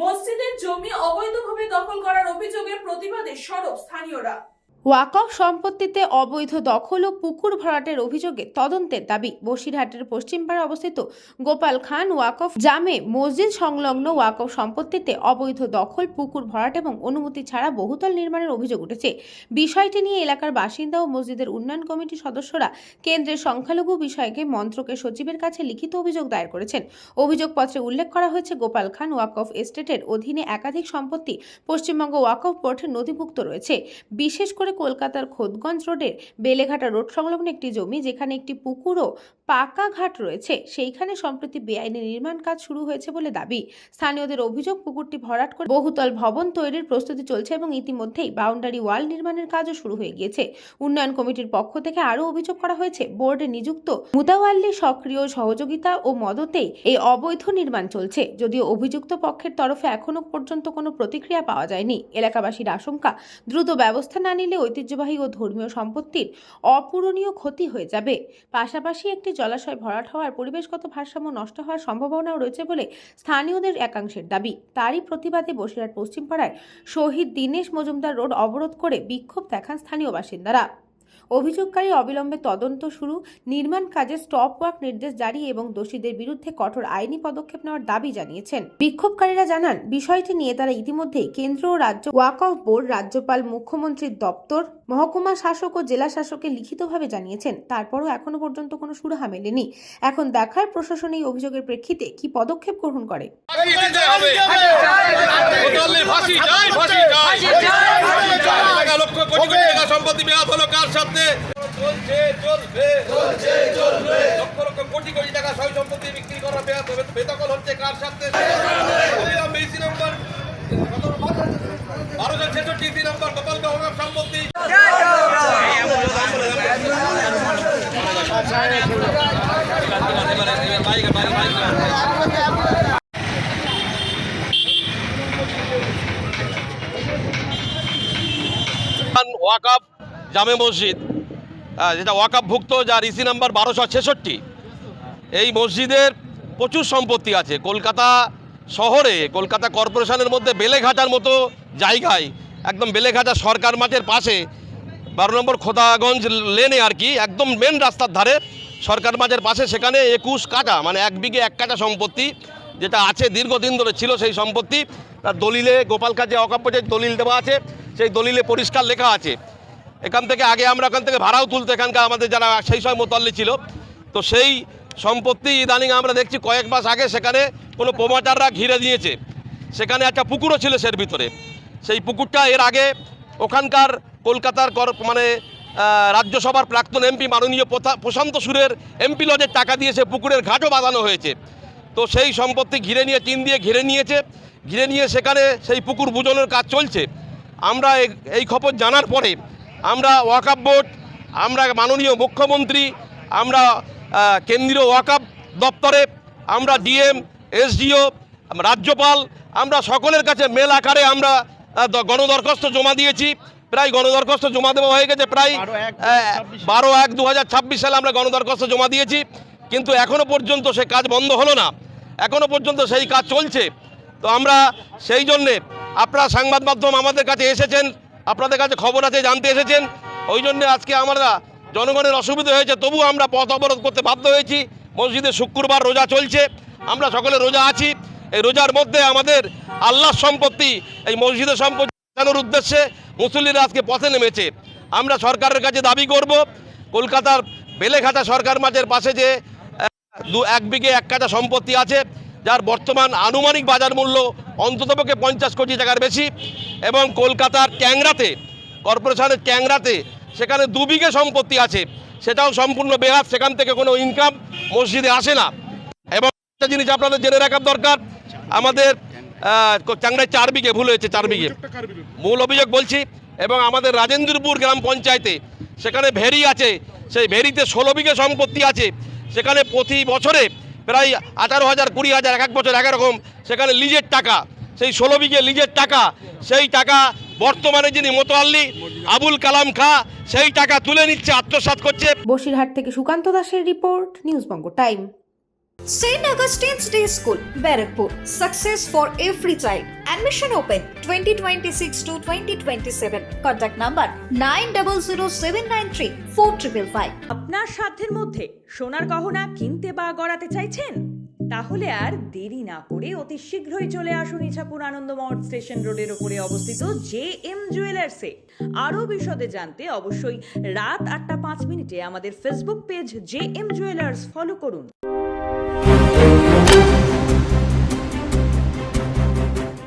মসজিদের জমি অবৈধভাবে দখল করার অভিযোগের প্রতিবাদে সরব স্থানীয়রা। ওয়াকফ সম্পত্তিতে অবৈধ দখল ও পুকুর ভরাটের অভিযোগে তদন্তের দাবি। বসিরহাটের পশ্চিমপাড়ায় অবস্থিত গোপাল খান ওয়াকফ জামে মসজিদ সংলগ্ন ওয়াকফ সম্পত্তিতে অবৈধ দখল, পুকুর ভরাট এবং অনুমতি ছাড়া বহুতল নির্মাণের অভিযোগ উঠেছে। বিষয়টি নিয়ে এলাকার বাসিন্দা ও মসজিদের উন্নয়ন কমিটির সদস্যরা কেন্দ্রের সংখ্যালঘু বিষয়কে মন্ত্রকের সচিবের কাছে লিখিত অভিযোগ দায়ের করেছেন। অভিযোগপত্রে উল্লেখ করা হয়েছে, গোপাল খান ওয়াকফ এস্টেটের অধীনে একাধিক সম্পত্তি পশ্চিমবঙ্গ ওয়াকফ বোর্ডে নথিভুক্ত রয়েছে। বিশেষ করে কলকাতার খোদগঞ্জ রোডের বেলেঘাটা রোড সংলগ্ন একটি জমি, যেখানে একটি পুকুর ও পাকা ঘাট রয়েছে, সেইখানে সম্প্রতি বেআইনি নির্মাণ কাজ শুরু হয়েছে বলে দাবি। স্থানীয়দের অভিযোগ, পুকুরটি ভরাট করে বহুতল ভবন তৈরির প্রস্তুতি চলছে এবং ইতিমধ্যেই বাউন্ডারি ওয়াল নির্মাণের কাজও শুরু হয়ে গিয়েছে। উন্নয়ন কমিটির পক্ষ থেকে আরও অভিযোগ করা হয়েছে, বোর্ডে নিযুক্ত মুতাওয়াল্লি সক্রিয় সহযোগিতা ও মদতেই এই অবৈধ নির্মাণ চলছে। যদিও অভিযুক্ত পক্ষের তরফে এখনো পর্যন্ত কোনো প্রতিক্রিয়া পাওয়া যায়নি। এলাকাবাসীর আশঙ্কা, দ্রুত ব্যবস্থা না নিলে ঐতিহ্যবাহী ও ধর্মীয় সম্পত্তির অপূরণীয় ক্ষতি হয়ে যাবে। পাশাপাশি একটি জলাশয় ভরাট হওয়ার পরিবেশগত ভারসাম্য নষ্ট হওয়ার সম্ভাবনাও রয়েছে বলে স্থানীয়দের একাংশের দাবি। তারই প্রতিবাদে বসিরহাট পশ্চিমপাড়ায় শহীদ দীনেশ মজুমদার রোড অবরোধ করে বিক্ষোভ দেখান স্থানীয় বাসিন্দারা। অভিযোগকারী অবিলম্বে তদন্ত শুরু, নির্মাণ কাজে স্টপ ওয়ার্ক নির্দেশ জারি এবং দোষীদের বিরুদ্ধে কঠোর আইনি পদক্ষেপ নেওয়ার দাবি জানিয়েছেন। বিক্ষোভকারীরা জানান, বিষয়টি নিয়ে তারা ইতিমধ্যেই কেন্দ্র ও রাজ্য ওয়াকফ বোর্ড, রাজ্যপাল, মুখ্যমন্ত্রীর দপ্তর, মহকুমা শাসক ও জেলা শাসককে লিখিতভাবে জানিয়েছেন। তারপরও এখনো পর্যন্ত কোনো সুরাহা মেলেনি। এখন দেখার প্রশাসন এই অভিযোগের প্রেক্ষিতে কি পদক্ষেপ গ্রহণ করে। সম্পত্তি মেয়াদ হলো কার সাথে চলছে চলবে লক্ষ লক্ষ কোটি কোটি টাকা সয় সম্পত্তি বিক্রি করার মেয়াদ হবে, বেদখল হচ্ছে কার সাথে? মেসি নম্বর 1266 নম্বর গোপাল গহনা সম্পত্তি। ওয়াকফ জামে মসজিদ, যেটা ওয়াকফভুক্ত, যার ইসি নাম্বার 1266। এই মসজিদের প্রচুর সম্পত্তি আছে কলকাতা শহরে, কলকাতা কর্পোরেশনের মধ্যে বেলেঘাটার মতো জায়গায়, একদম বেলেঘাটা সরকার মাঠের পাশে 12 নম্বর খোদাগঞ্জ লেনে আর কি, একদম মেন রাস্তার ধারে সরকার মাঠের পাশে, সেখানে 21 কাঠা মানে 1 বিঘে 1 কাঠা সম্পত্তি যেটা আছে, দীর্ঘদিন ধরে ছিল সেই সম্পত্তি। তার দলিলে গোপাল খান যে ওয়াকফ বোর্ডের দলিল দেওয়া আছে, সেই দলিলে পরিষ্কার লেখা আছে। এখান থেকে আগে আমরা এখান থেকে ভাড়াও তুলতো, এখানকার আমাদের যারা সেই সময় মোতাল্লি ছিল। তো সেই সম্পত্তি ইদানিং আমরা দেখছি কয়েক মাস আগে সেখানে কোনো প্রমোটাররা ঘিরে দিয়েছে। সেখানে একটা পুকুরও ছিল সের ভিতরে। সেই পুকুরটা এর আগে ওখানকার কলকাতার মানে রাজ্যসভার প্রাক্তন এমপি মাননীয় প্রশান্ত সুরের এমপি লজের টাকা দিয়ে সে পুকুরের ঘাটও বাঁধানো হয়েছে। তো সেই সম্পত্তি ঘিরে নিয়ে, টিন দিয়ে ঘিরে নিয়েছে, ঘিরে নিয়ে সেখানে সেই পুকুর বুঝানোর কাজ চলছে। আমরা এই খবর জানার পরে আমরা ওয়াকফ বোর্ড, আমরা মাননীয় মুখ্যমন্ত্রী, আমরা কেন্দ্রীয় ওয়াকফ দপ্তরে, আমরা ডিএম, এসডিও, রাজ্যপাল, আমরা সকলের কাছে মেল আকারে আমরা গণদরখাস্ত জমা দিয়েছি। প্রায় গণদরখাস্ত জমা দেওয়া হয়ে গেছে, প্রায় 12/1/2026 সালে আমরা গণদরখাস্ত জমা দিয়েছি। কিন্তু এখনও পর্যন্ত সে কাজ বন্ধ হলো না, এখনও পর্যন্ত সেই কাজ চলছে। তো আমরা সেই জন্যে, আপনারা সংবাদ মাধ্যম আমাদের কাছে এসেছেন, আপনাদের কাছে খবর আছে, জানতে এসেছেন, ওই জন্যে আজকে আমরা জনগণের অসুবিধা হয়েছে, তবু আমরা পথ অবরোধ করতে বাধ্য হয়েছি। মসজিদে শুক্রবার রোজা চলছে, আমরা সকলে রোজা আছি। এই রোজার মধ্যে আমাদের আল্লাহর সম্পত্তি, এই মসজিদের সম্পত্তি বাঁচানোর উদ্দেশ্যে মুসল্লিরা আজকে পথে নেমেছে। আমরা সরকারের কাছে দাবি করব, কলকাতার বেলেঘাটা সরকার মাঠের পাশে যে 1 বিঘে 1 কাঠা সম্পত্তি আছে, যার বর্তমান আনুমানিক বাজার মূল্য অন্ততপক্ষে 50 কোটি টাকার বেশি, এবং কলকাতার ট্যাংরাতে, কর্পোরেশনের ট্যাংরাতে সেখানে 2 বিঘে সম্পত্তি আছে, সেটাও সম্পূর্ণ বেহাত, সেখান থেকে কোনো ইনকাম মসজিদে আসে না। এবং একটা জিনিস আপনাদের জেনে রাখার দরকার, আমাদের ট্যাংরায় 4 বিঘে, ভুল হয়েছে 4 বিঘে, মূল অভিযোগ বলছি। এবং আমাদের রাজেন্দ্রপুর গ্রাম পঞ্চায়েতে সেখানে ভেরি আছে, সেই ভেরিতে 16 বিঘে সম্পত্তি আছে, সেখানে প্রতি বছরে প্রায় 18,000 20,000 এক বছর এক রকম সেখানে লিজের টাকা, সেই 16 বিঘে লিজের টাকা, সেই টাকা বর্তমানে যিনি মোতাল্লি আবুল কালাম খা, সেই টাকা তুলে নিচ্ছে, আত্মসাৎ করছে। বসিরহাট থেকে সুকান্ত দাসের report, news Banga time. St. Augustine's Day School, Barrackpur. Success for every child. Admission open 2026 to 2027. Contact number 9007934555. আপনার সাধ্যের মধ্যে সোনার গহনা কিনতে বা গড়াতে চাইছেন? তাহলে আর দেরি না করে অতি শীঘ্রই চলে আসুন ইছাপুর আনন্দমঠ স্টেশন রোডের উপরে অবস্থিত JM জুয়েলার্সে। আরও বিশদে জানতে অবশ্যই রাত 8টা 5 মিনিটে আমাদের Facebook page JM jewellers follow করুন।